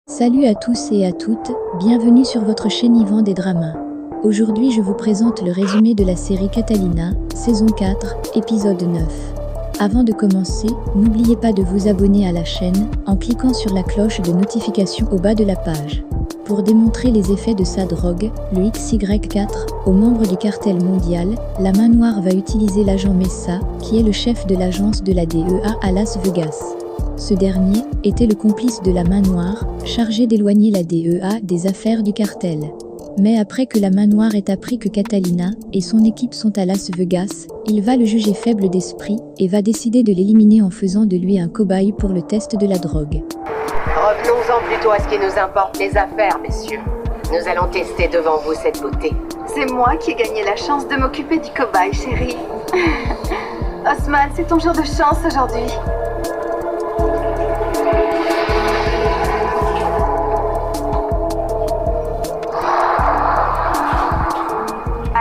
Salut à tous et à toutes, bienvenue sur votre chaîne Yvan des Dramas. Aujourd'hui je vous présente le résumé de la série Catalina, saison 4, épisode 9. Avant de commencer, n'oubliez pas de vous abonner à la chaîne, en cliquant sur la cloche de notification au bas de la page. Pour démontrer les effets de sa drogue, le XY4, aux membres du cartel mondial, la Main Noire va utiliser l'agent Mesa, qui est le chef de l'agence de la DEA à Las Vegas. Ce dernier était le complice de la Main Noire, chargé d'éloigner la DEA des affaires du cartel. Mais après que la Main Noire ait appris que Catalina et son équipe sont à Las Vegas, il va le juger faible d'esprit et va décider de l'éliminer en faisant de lui un cobaye pour le test de la drogue. Revenons-en plutôt à ce qui nous importe, les affaires, messieurs. Nous allons tester devant vous cette beauté. C'est moi qui ai gagné la chance de m'occuper du cobaye, chérie. Osman, c'est ton jour de chance aujourd'hui.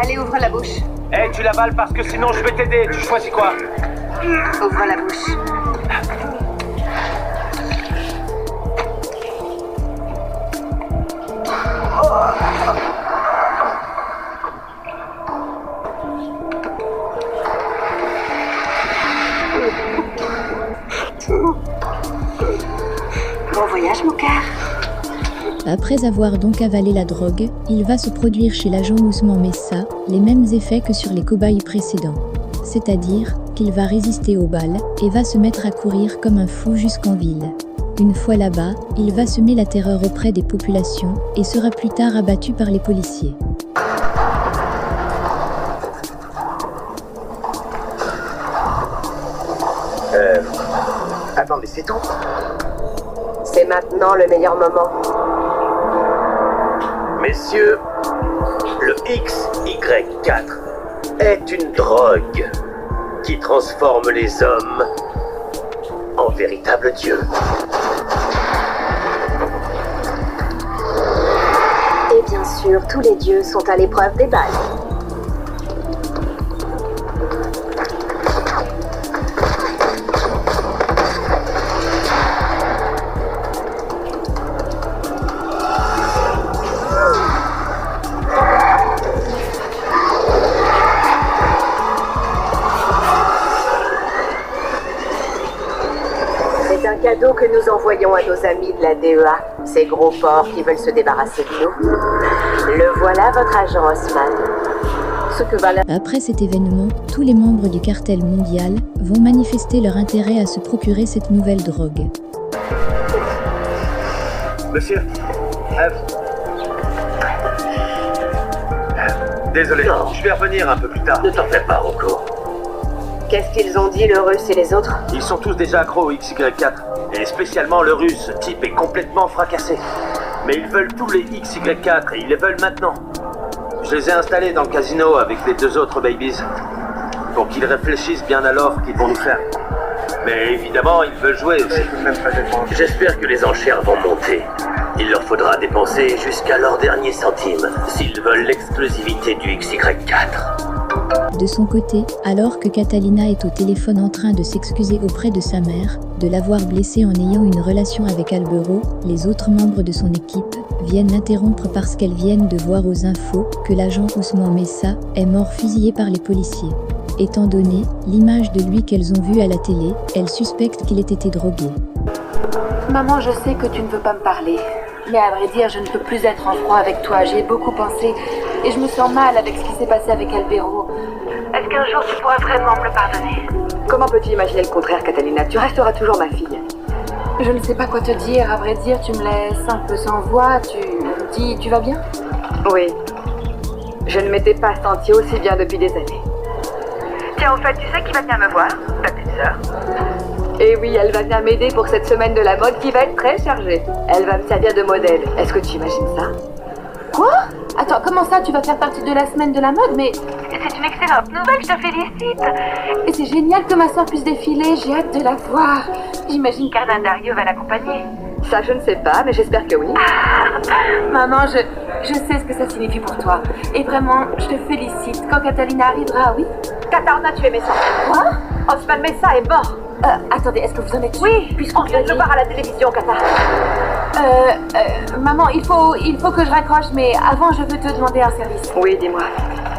Allez, ouvre la bouche. Hey, tu l'avales parce que sinon je vais t'aider. Tu choisis quoi? Ouvre la bouche. Bon voyage, mon cœur. Après avoir donc avalé la drogue, il va se produire chez l'agent Ousmane Mesa les mêmes effets que sur les cobayes précédents. C'est-à-dire qu'il va résister aux balles et va se mettre à courir comme un fou jusqu'en ville. Une fois là-bas, il va semer la terreur auprès des populations et sera plus tard abattu par les policiers. Attendez, c'est tout? C'est maintenant le meilleur moment. Messieurs, le XY4 est une drogue qui transforme les hommes en véritables dieux. Et bien sûr, tous les dieux sont à l'épreuve des balles. C'est un cadeau que nous envoyons à nos amis de la DEA, ces gros porcs qui veulent se débarrasser de nous. Le voilà, votre agent Osman. Ce que va la... Après cet événement, tous les membres du cartel mondial vont manifester leur intérêt à se procurer cette nouvelle drogue. Monsieur. Désolé, Non. je vais revenir un peu plus tard. Ne t'en fais pas, Rocco. Qu'est-ce qu'ils ont dit, le russe et les autres? Ils sont tous déjà accros au XY4. Et spécialement le russe, ce type est complètement fracassé. Mais ils veulent tous les XY4 et ils les veulent maintenant. Je les ai installés dans le casino avec les deux autres babies. Pour qu'ils réfléchissent bien à l'offre qu'ils vont nous faire. Mais évidemment, ils veulent jouer aussi. J'espère que les enchères vont monter. Il leur faudra dépenser jusqu'à leur dernier centime s'ils veulent l'exclusivité du XY4. De son côté, alors que Catalina est au téléphone en train de s'excuser auprès de sa mère, de l'avoir blessée en ayant une relation avec Albero, les autres membres de son équipe viennent l'interrompre parce qu'elles viennent de voir aux infos que l'agent Ousmane Mesa est mort fusillé par les policiers. Étant donné l'image de lui qu'elles ont vue à la télé, elles suspectent qu'il ait été drogué. Maman, je sais que tu ne veux pas me parler. Mais à vrai dire, je ne peux plus être en froid avec toi. J'y ai beaucoup pensé. Et je me sens mal avec ce qui s'est passé avec Albero. Est-ce qu'un jour tu pourras vraiment me le pardonner? Comment peux-tu imaginer le contraire, Catalina? Tu resteras toujours ma fille. Je ne sais pas quoi te dire. À vrai dire, tu me laisses un peu sans voix. Tu me dis, tu vas bien? Oui. Je ne m'étais pas sentie aussi bien depuis des années. Tiens, au fait, tu sais qui va venir me voir? Ta petite sœur. Et oui, elle va venir m'aider pour cette semaine de la mode qui va être très chargée. Elle va me servir de modèle. Est-ce que tu imagines ça? Quoi? Attends, comment ça, tu vas faire partie de la semaine de la mode? Mais c'est une excellente nouvelle, je te félicite. Et c'est génial que ma soeur puisse défiler, j'ai hâte de la voir. J'imagine qu'Arnaud Dario va l'accompagner. Ça, je ne sais pas, mais j'espère que oui. Maman, je sais ce que ça signifie pour toi. Et vraiment, je te félicite. Quand Catalina arrivera, oui? Qatar, on a tué Mesa. Quoi? Osman Mesa est mort. Attendez, est-ce que vous en êtes sûre? Oui, puisqu'on vient de le voir à la télévision, Qatar. Maman, il faut que je raccroche, mais avant, je veux te demander un service. Oui, dis-moi.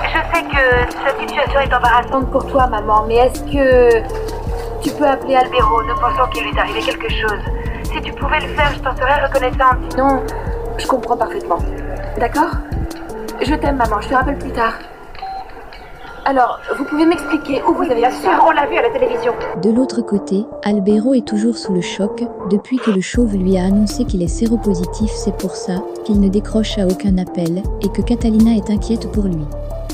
Je sais que cette situation est embarrassante pour toi, maman, mais est-ce que tu peux appeler Albero? Nous pensons qu'il lui est arrivé quelque chose. Si tu pouvais le faire, je t'en serais reconnaissante. Sinon, je comprends parfaitement. D'accord? Je t'aime, maman. Je te rappelle plus tard. Alors, vous pouvez m'expliquer où vous avez vu ça? On l'a vu à la télévision. De l'autre côté, Albero est toujours sous le choc depuis que le chauve lui a annoncé qu'il est séropositif. C'est pour ça qu'il ne décroche à aucun appel et que Catalina est inquiète pour lui.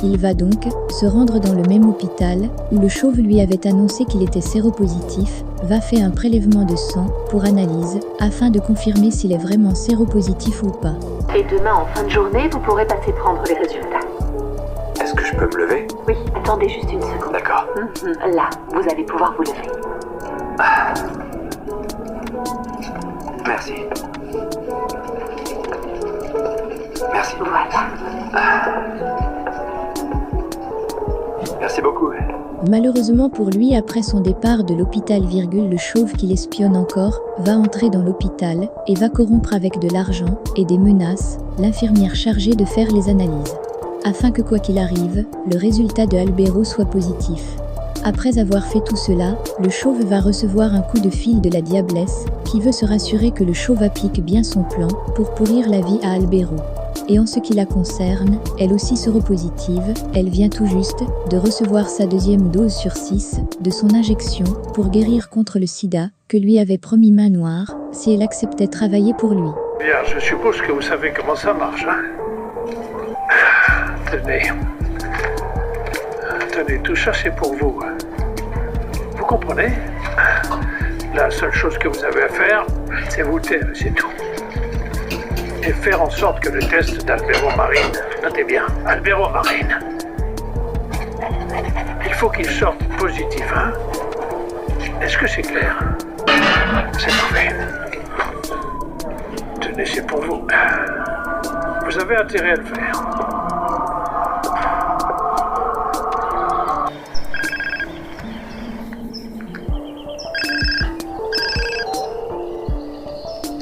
Il va donc se rendre dans le même hôpital où le chauve lui avait annoncé qu'il était séropositif, va faire un prélèvement de sang pour analyse afin de confirmer s'il est vraiment séropositif ou pas. Et demain, en fin de journée, vous pourrez passer prendre les résultats. Est-ce que je peux me lever? Oui, attendez juste une seconde. D'accord. Là, vous allez pouvoir vous lever. Merci. Merci. Voilà. Merci beaucoup. Malheureusement pour lui, après son départ de l'hôpital, le chauve qui l'espionne encore va entrer dans l'hôpital et va corrompre avec de l'argent et des menaces l'infirmière chargée de faire les analyses, afin que quoi qu'il arrive, le résultat de Albero soit positif. Après avoir fait tout cela, le chauve va recevoir un coup de fil de la diablesse qui veut se rassurer que le chauve applique bien son plan pour pourrir la vie à Albero. Et en ce qui la concerne, elle aussi séropositive, elle vient tout juste de recevoir sa 2e dose sur 6 de son injection pour guérir contre le sida que lui avait promis Main Noire si elle acceptait travailler pour lui. Bien, je suppose que vous savez comment ça marche, hein? Tenez. Tenez, tout ça c'est pour vous. Vous comprenez? La seule chose que vous avez à faire, c'est vous taire, c'est tout. Et faire en sorte que le test d'Albero Marine, notez bien, Albero Marine, il faut qu'il sorte positif, hein? Est-ce que c'est clair? C'est parfait. Tenez, c'est pour vous. Vous avez intérêt à le faire.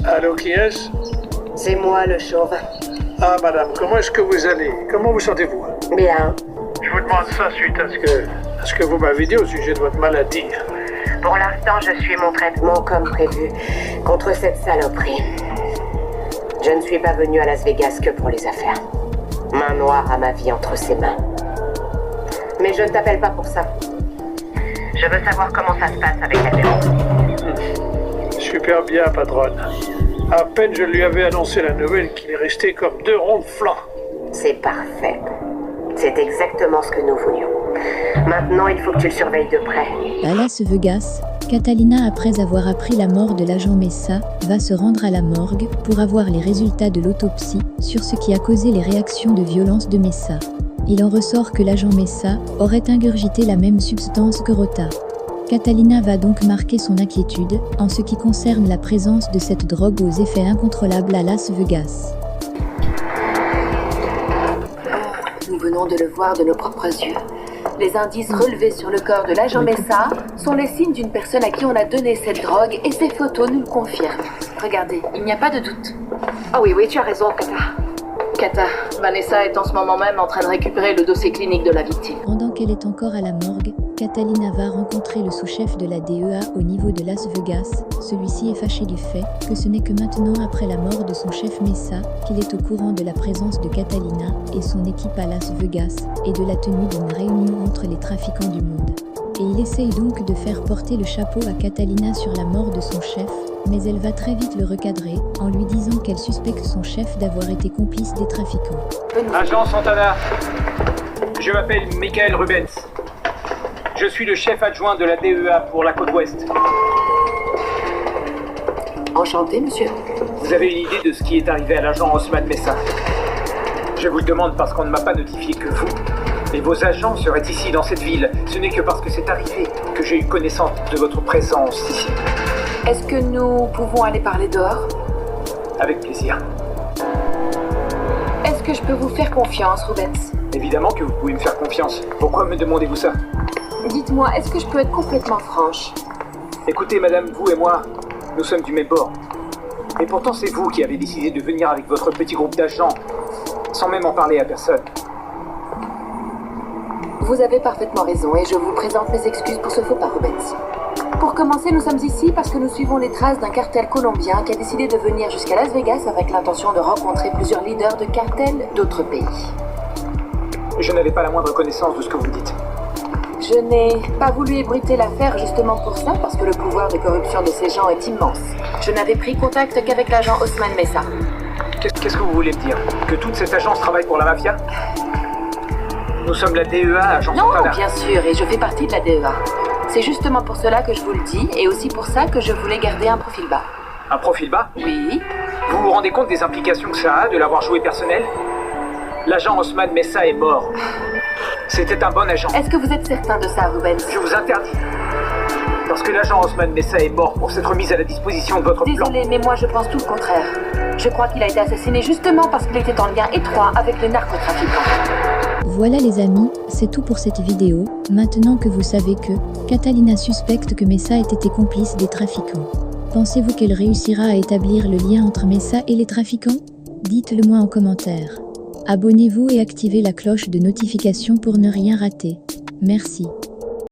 Allô, qui est-ce? C'est moi, le chauve. Ah, madame, comment est-ce que vous allez? Comment vous sentez-vous? Bien. Je vous demande ça suite à ce que vous m'avez dit au sujet de votre maladie. Pour l'instant, je suis mon traitement comme prévu contre cette saloperie. Je ne suis pas venu à Las Vegas que pour les affaires. Main Noire a ma vie entre ses mains. Mais je ne t'appelle pas pour ça. Je veux savoir comment ça se passe avec Albero. Super bien, patronne. À peine je lui avais annoncé la nouvelle qu'il est resté comme 2 ronds de flanc. C'est parfait. C'est exactement ce que nous voulions. Maintenant, il faut que tu le surveilles de près. À Las Vegas, Catalina, après avoir appris la mort de l'agent Mesa, va se rendre à la morgue pour avoir les résultats de l'autopsie sur ce qui a causé les réactions de violence de Mesa. Il en ressort que l'agent Mesa aurait ingurgité la même substance que Rota. Catalina va donc marquer son inquiétude en ce qui concerne la présence de cette drogue aux effets incontrôlables à Las Vegas. Nous venons de le voir de nos propres yeux. Les indices relevés sur le corps de l'agent Mesa sont les signes d'une personne à qui on a donné cette drogue et ces photos nous le confirment. Regardez, il n'y a pas de doute. Oh oui, tu as raison, Kata. Kata, Vanessa est en ce moment même en train de récupérer le dossier clinique de la victime. Pendant qu'elle est encore à la morgue, Catalina va rencontrer le sous-chef de la DEA au niveau de Las Vegas. Celui-ci est fâché du fait que ce n'est que maintenant, après la mort de son chef Mesa, qu'il est au courant de la présence de Catalina et son équipe à Las Vegas et de la tenue d'une réunion entre les trafiquants du monde. Et il essaye donc de faire porter le chapeau à Catalina sur la mort de son chef, mais elle va très vite le recadrer en lui disant qu'elle suspecte son chef d'avoir été complice des trafiquants. Agent Santana, je m'appelle Michael Rubens. Je suis le chef adjoint de la DEA pour la côte ouest. Enchanté, monsieur. Vous avez une idée de ce qui est arrivé à l'agent Osman Mesa? Je vous le demande parce qu'on ne m'a pas notifié que vous et vos agents seraient ici dans cette ville. Ce n'est que parce que c'est arrivé que j'ai eu connaissance de votre présence ici. Est-ce que nous pouvons aller parler dehors? Avec plaisir. Est-ce que je peux vous faire confiance, Rubens? Évidemment que vous pouvez me faire confiance. Pourquoi me demandez-vous ça? Dites-moi, est-ce que je peux être complètement franche? Écoutez, madame, vous et moi, nous sommes du même bord. Et pourtant, c'est vous qui avez décidé de venir avec votre petit groupe d'agents, sans même en parler à personne. Vous avez parfaitement raison et je vous présente mes excuses pour ce faux pas, Rubens. Pour commencer, nous sommes ici parce que nous suivons les traces d'un cartel colombien qui a décidé de venir jusqu'à Las Vegas avec l'intention de rencontrer plusieurs leaders de cartels d'autres pays. Je n'avais pas la moindre connaissance de ce que vous dites. Je n'ai pas voulu ébruiter l'affaire justement pour ça, parce que le pouvoir de corruption de ces gens est immense. Je n'avais pris contact qu'avec l'agent Osman Mesa. Qu'est-ce que vous voulez me dire? Que toute cette agence travaille pour la mafia? Nous sommes la DEA, agence Non, Montana. bien sûr, et je fais partie de la DEA. C'est justement pour cela que je vous le dis, et aussi pour ça que je voulais garder un profil bas. Un profil bas? Oui. Vous vous rendez compte des implications que ça a de l'avoir joué personnel? L'agent Osman Mesa est mort. C'était un bon agent. Est-ce que vous êtes certain de ça, Rubens? Je vous interdis. Parce que l'agent Osman Mesa est mort pour s'être mis à la disposition de votre plan. Désolé, mais moi je pense tout le contraire. Je crois qu'il a été assassiné justement parce qu'il était en lien étroit avec les narcotrafiquants. Voilà les amis, c'est tout pour cette vidéo. Maintenant que vous savez que Catalina suspecte que Mesa ait été complice des trafiquants. Pensez-vous qu'elle réussira à établir le lien entre Mesa et les trafiquants? Dites-le moi en commentaire. Abonnez-vous et activez la cloche de notification pour ne rien rater. Merci.